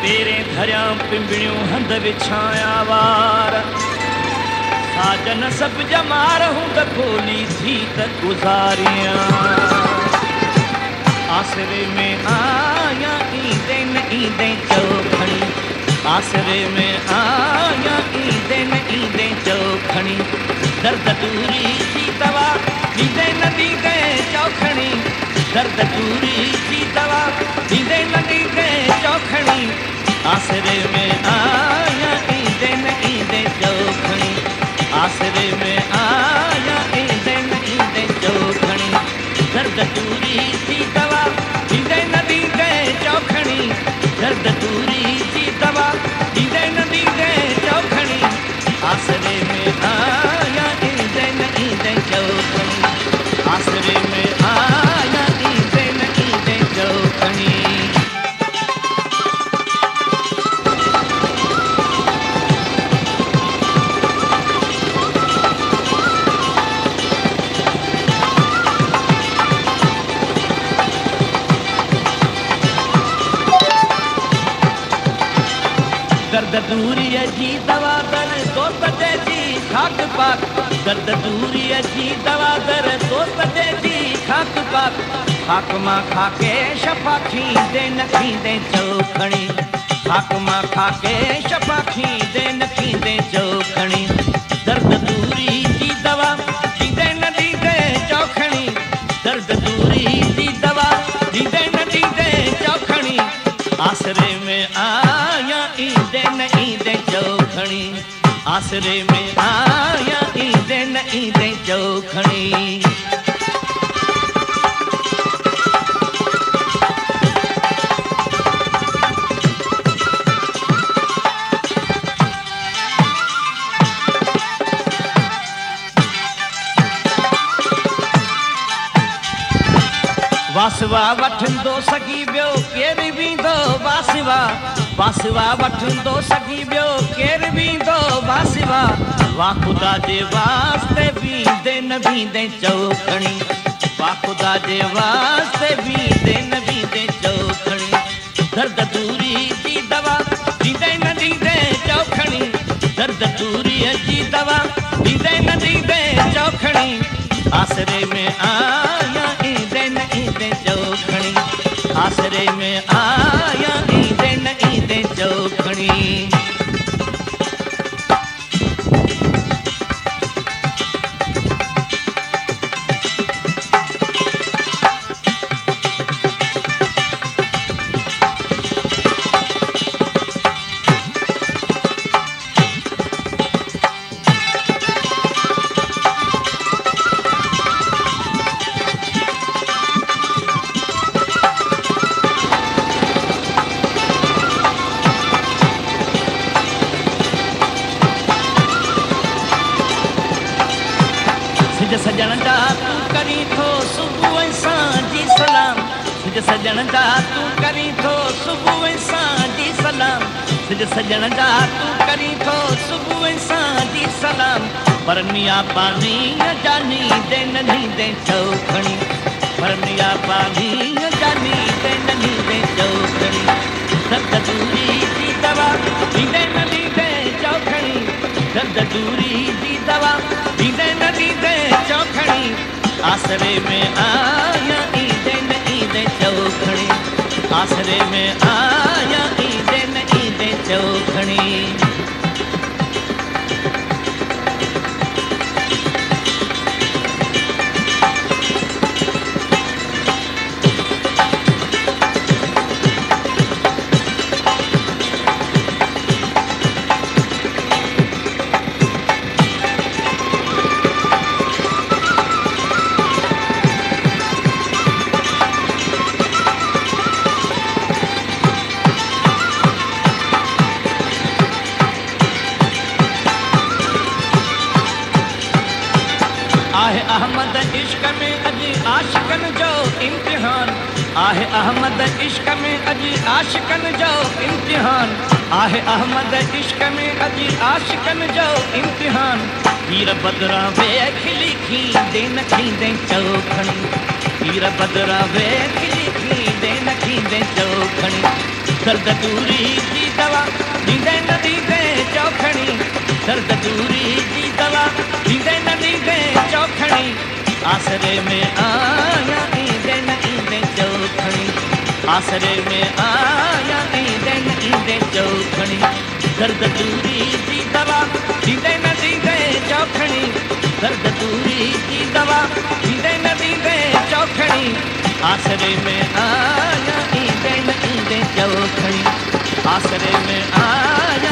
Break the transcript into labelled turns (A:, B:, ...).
A: तेरे धरिया पिंबड़ियों हंद विछाया वार साजन सब जमार हूं त खोली थी त गुजारिया आसरे में आया ईदे न ईदे चौखणी आसरे में आया ईदे न ईदे चौखणी दर्द दूरी थी दवा ईदे न ईदे चौखणी दर्द दूरी की दवा दीदे न दीदे चौखणी आसरे में आया ईदे न ईदे चौखणी आसरे में आया ईदे न ईदे चौखणी दर्द दूरी की दवा दीदे न दीदे चौखणी दर्द दूरी की दवा दीदे न दीदे चौखणी आसरे में आया ईदे न ईदे चौखणी आसरे में आया दर्द दूरी जी दवा दर दोस्त जी खाक पाक दर्द दूरी जी दवा दर दोस्त जी खाक पाक खाक मां खाके शफा खींदे न खींदे चौखणी खाक मां खाके शफा खींदे न खींदे चौखणी दर्द दूरी जी दवा दीदे न दीदे चौखणी दर्द दूरी जी दवा दीदे न दीदे चौखणी आसरे में आया ईदे न ईदे चौखणी आसरे में आया ईदे न ईदे चौखणी वासवा वठंदो सगी बियो केर बींदो वासवा वासवा वठंदो सगी बियो केर बींदो वासवा वाह खुदा जे वास्ते बींदे न बींदे चौखणी वाह खुदा जे वास्ते बींदे न बींदे चौखणी दर्द दूरी जी दवा दीदे न दीदे चौखणी दर्द दूरी जी दवा दीदे न दीदे चौखणी आसरे में आया ईदे न ईदे चौखणी आसरे में आया ईदे न ईदे चौखणी सजण जा तू करी थो सुबुह सांझी सलाम सिज सजण जा तू करी थो सुबुह सांझी सलाम सिज सजण जा तू करी थो सुबुह सांझी सलाम परनिया पानी जानी दे ननी दे चौखणी परनिया पानी जानी दे ननी दे चौखणी दर्द दूरी जी दवा दीदे ननी दे चौखणी दर्द दूरी जी दवा दीदे ननी दे चौखणी आसरे में आया ईदे न ईदे चौखणी आसरे में आया ईदे न ईदे चौखणी अहमद इश्क में अजी आशिकन जो इम्तिहान, आहे अहमद इश्क में अजी आशिकन जो इम्तिहान, आहे अहमद इश्क में अजी आशिकन जो इम्तिहान। हीर बदरा वेख लिखी दे नखी दे चौखणी, हीर बदरा वेख लिखी दे नखी दे चौखणी। दर्द दूरी जी दवा दीदे न दीदे चौखणी, दर्द दूरी जी दवा दीदे न दीदे चौखणी। आसरे में आया ईदे न ईदे चौखणी, आसरे में आया ईदे न ईदे चौखणी। दर्द दूरी जी दवा दीदे न दीदे चौखणी, दर्द दूरी जी दवा दीदे न दीदे चौखणी। आसरे में आया ईदे न ईदे चौखणी, आसरे में आया